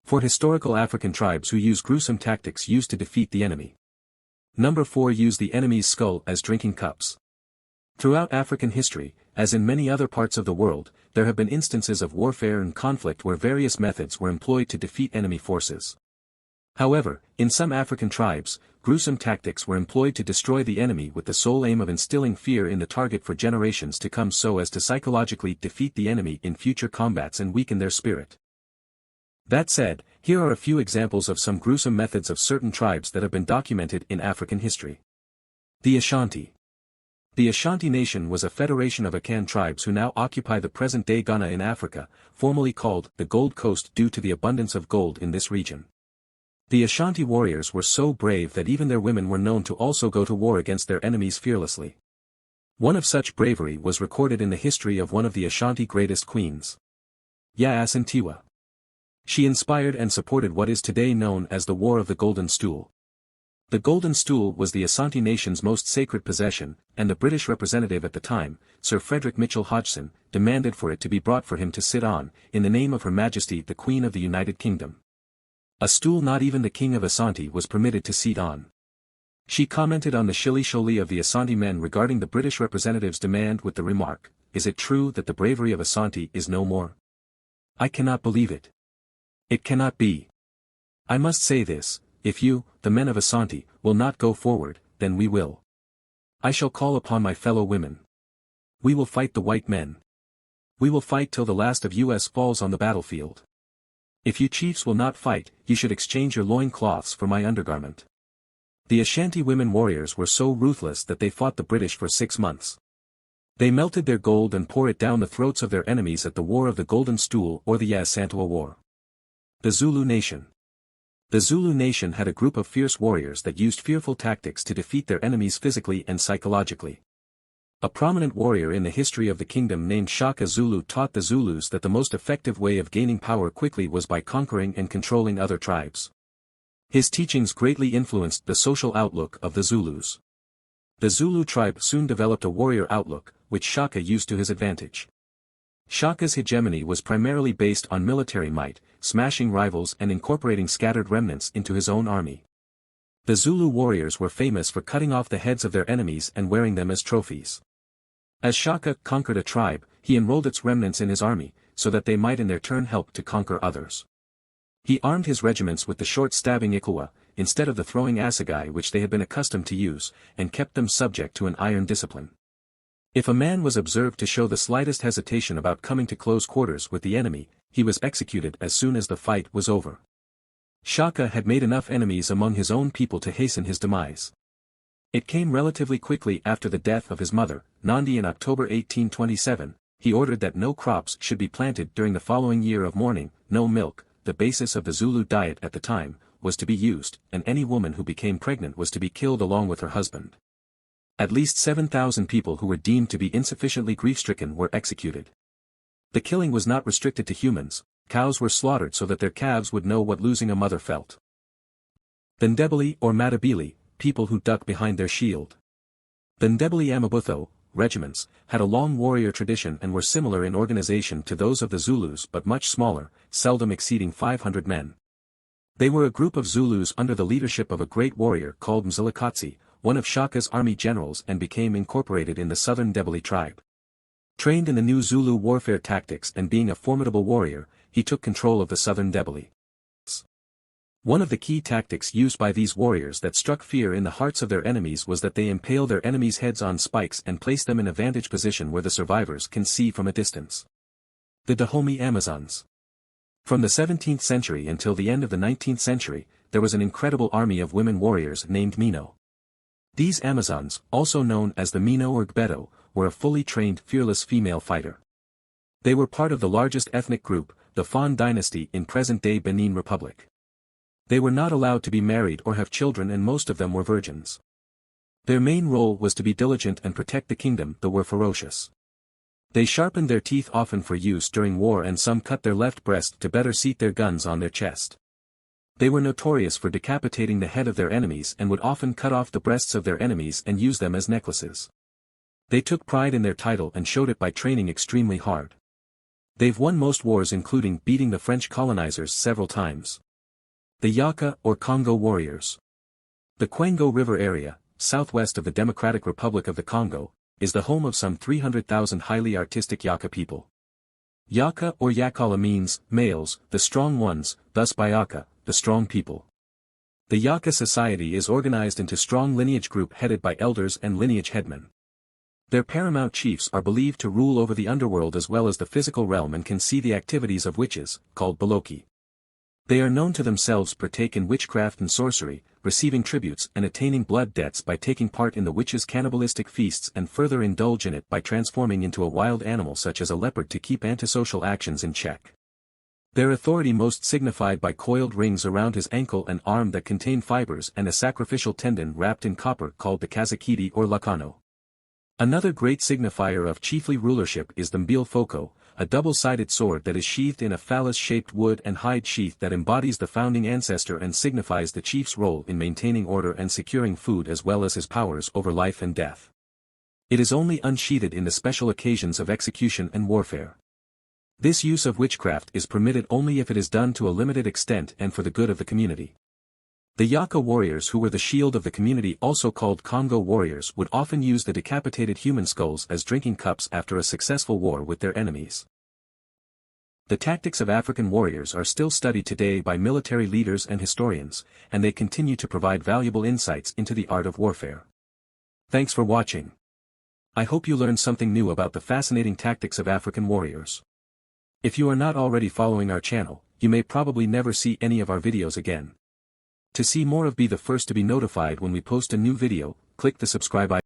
For historical African tribes who use gruesome tactics used to defeat the enemy. Number 4. Use the enemy's skull as drinking cups. Throughout African history, as in many other parts of the world, there have been instances of warfare and conflict where various methods were employed to defeat enemy forces. However, in some African tribes, gruesome tactics were employed to destroy the enemy with the sole aim of instilling fear in the target for generations to come so as to psychologically defeat the enemy in future combats and weaken their spirit. That said, here are a few examples of some gruesome methods of certain tribes that have been documented in African history. The Ashanti. The Ashanti nation was a federation of Akan tribes who now occupy the present-day Ghana in Africa, formerly called the Gold Coast due to the abundance of gold in this region. The Ashanti warriors were so brave that even their women were known to also go to war against their enemies fearlessly. One of such bravery was recorded in the history of one of the Ashanti greatest queens, Asantewaa. She inspired and supported what is today known as the War of the Golden Stool. The Golden Stool was the Asante nation's most sacred possession, and the British representative at the time, Sir Frederick Mitchell Hodgson, demanded for it to be brought for him to sit on, in the name of Her Majesty the Queen of the United Kingdom. A stool not even the King of Asante was permitted to seat on. She commented on the shilly-sholly of the Asante men regarding the British representative's demand with the remark, "Is it true that the bravery of Asante is no more? I cannot believe it. It cannot be. I must say this, if you, the men of Asante, will not go forward, then we will. I shall call upon my fellow women. We will fight the white men. We will fight till the last of us falls on the battlefield. If you chiefs will not fight, you should exchange your loin cloths for my undergarment." The Ashanti women warriors were so ruthless that they fought the British for 6 months. They melted their gold and poured it down the throats of their enemies at the War of the Golden Stool or the Asantewaa War. The Zulu Nation. The Zulu nation had a group of fierce warriors that used fearful tactics to defeat their enemies physically and psychologically. A prominent warrior in the history of the kingdom named Shaka Zulu taught the Zulus that the most effective way of gaining power quickly was by conquering and controlling other tribes. His teachings greatly influenced the social outlook of the Zulus. The Zulu tribe soon developed a warrior outlook, which Shaka used to his advantage. Shaka's hegemony was primarily based on military might, smashing rivals and incorporating scattered remnants into his own army. The Zulu warriors were famous for cutting off the heads of their enemies and wearing them as trophies. As Shaka conquered a tribe, he enrolled its remnants in his army, so that they might in their turn help to conquer others. He armed his regiments with the short stabbing ikuwa, instead of the throwing assegai which they had been accustomed to use, and kept them subject to an iron discipline. If a man was observed to show the slightest hesitation about coming to close quarters with the enemy, he was executed as soon as the fight was over. Shaka had made enough enemies among his own people to hasten his demise. It came relatively quickly after the death of his mother, Nandi, in October 1827. He ordered that no crops should be planted during the following year of mourning, no milk, the basis of the Zulu diet at the time, was to be used, and any woman who became pregnant was to be killed along with her husband. At least 7,000 people who were deemed to be insufficiently grief-stricken were executed. The killing was not restricted to humans. Cows were slaughtered so that their calves would know what losing a mother felt. The Ndebele or Matabele, people who duck behind their shield. The Ndebele Amabutho, regiments, had a long warrior tradition and were similar in organization to those of the Zulus but much smaller, seldom exceeding 500 men. They were a group of Zulus under the leadership of a great warrior called Mzilikazi, one of Shaka's army generals, and became incorporated in the southern Ndebele tribe. Trained in the new Zulu warfare tactics and being a formidable warrior, he took control of the southern Ndebele. One of the key tactics used by these warriors that struck fear in the hearts of their enemies was that they impale their enemies' heads on spikes and place them in a vantage position where the survivors can see from a distance. The Dahomey Amazons. From the 17th century until the end of the 19th century, there was an incredible army of women warriors named Mino. These Amazons, also known as the Mino or Gbeto, were a fully trained, fearless female fighter. They were part of the largest ethnic group, the Fon dynasty in present-day Benin Republic. They were not allowed to be married or have children, and most of them were virgins. Their main role was to be diligent and protect the kingdom, though were ferocious. They sharpened their teeth often for use during war, and some cut their left breast to better seat their guns on their chest. They were notorious for decapitating the head of their enemies and would often cut off the breasts of their enemies and use them as necklaces. They took pride in their title and showed it by training extremely hard. They've won most wars, including beating the French colonizers several times. The Yaka, or Congo warriors. The Kwango River area, southwest of the Democratic Republic of the Congo, is the home of some 300,000 highly artistic Yaka people. Yaka or Yakala means, males, the strong ones, thus Bayaka, the strong people. The Yaka society is organized into strong lineage group headed by elders and lineage headmen. Their paramount chiefs are believed to rule over the underworld as well as the physical realm and can see the activities of witches, called Baloki. They are known to themselves partake in witchcraft and sorcery, receiving tributes and attaining blood debts by taking part in the witches' cannibalistic feasts and further indulge in it by transforming into a wild animal such as a leopard to keep antisocial actions in check. Their authority most signified by coiled rings around his ankle and arm that contain fibers and a sacrificial tendon wrapped in copper called the kazakiti or lakano. Another great signifier of chiefly rulership is the mbile foko, a double-sided sword that is sheathed in a phallus-shaped wood and hide sheath that embodies the founding ancestor and signifies the chief's role in maintaining order and securing food as well as his powers over life and death. It is only unsheathed in the special occasions of execution and warfare. This use of witchcraft is permitted only if it is done to a limited extent and for the good of the community. The Yaka warriors, who were the shield of the community, also called Congo warriors, would often use the decapitated human skulls as drinking cups after a successful war with their enemies. The tactics of African warriors are still studied today by military leaders and historians, and they continue to provide valuable insights into the art of warfare. Thanks for watching. I hope you learned something new about the fascinating tactics of African warriors. If you are not already following our channel, you may probably never see any of our videos again. To see more of Be the First to be notified when we post a new video, click the subscribe icon.